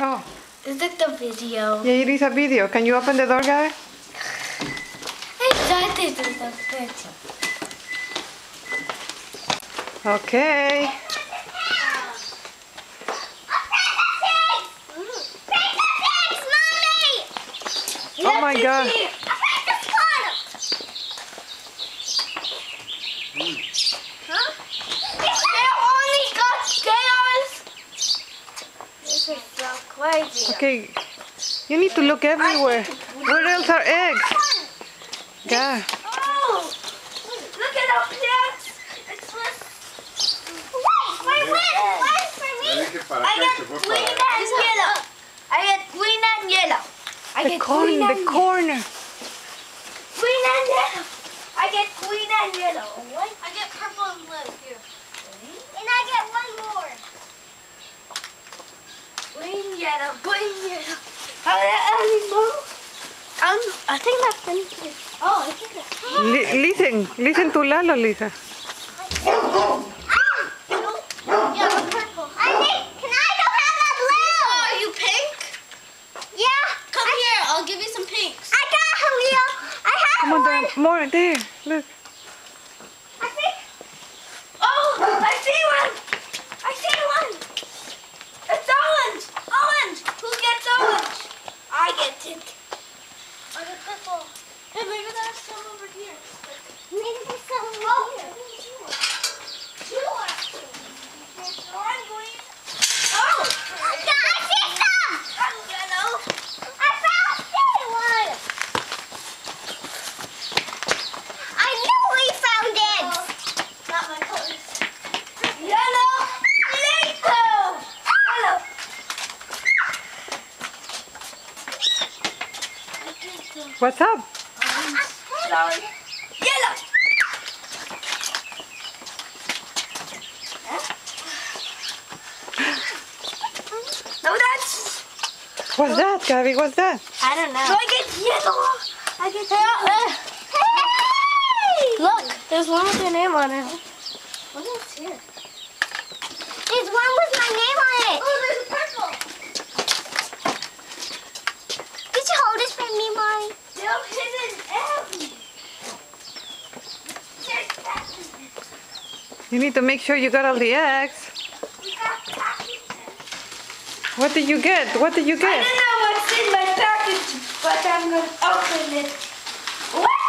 Oh. Is it the video? Yeah, it is a video. Can you open the door, guy? I thought this is a video. Okay. Oh my God. Huh? They only got scales. This is so crazy. Okay. You need to look everywhere. Where else are eggs? Yeah. Oh, look at the plants. It's wait for me. I get green and yellow. I get green and yellow. The corner. Green and yellow. I get green and yellow. What? I get purple and blue. Here. And I get one more. Green, yellow, green, yellow. Are there any more? I think that's finished. Oh, I think that's Listen to Lalo, Lisa. Yeah, purple. Can I go have that blue? Oh, are you pink? Yeah. Come here, I'll give you some pinks. I got a Leo. I have Come on, there, more there. Look. I think. Oh, I see one. I see one. It's orange. Orange. Who gets orange? I get it. I get purple. Hey, maybe there's some over here. Maybe there's some over here. Two actually. There's one green. Oh! I see some! I'm yellow. I found one! I knew we found it! Not my colors. Yellow! Yellow! Yellow! What's up? Sorry. Yellow! No, that's... What's that, Gabby? What's that? I don't know. So I get yellow. I get yellow. Hey! Look, there's one with your name on it. What is here? There's one with my name on it. Oh, there's a purple. Did you hold this for me, Mommy? They're hidden everywhere. You need to make sure you got all the eggs. We got packages. What did you get? What did you I get? don't know what's in my package, but I'm going to open it. What?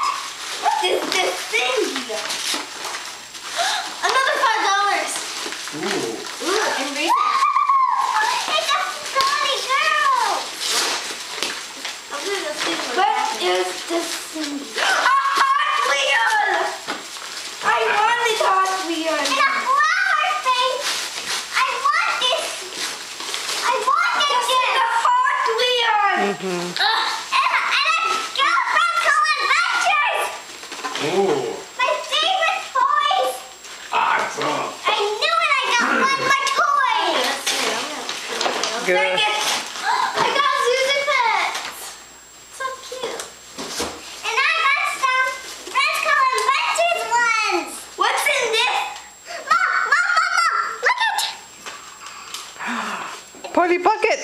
What is this thing here? Another $5. Ooh, and read that. It's a funny girl. I'm going to see what is this thing? A Hot Wheel! I wanted Hot Wheel. And a flower face. I want this. I want this. This is a Hot Wheel. And a Girlfriend Co-Adventures. Ooh, My favorite toys. awesome. I knew it. I got one of my toys. Good. I got Susie Pets. So cute. And I got some Friends Co-Adventures ones. What's in this? Mom, look at. Polly Pocket.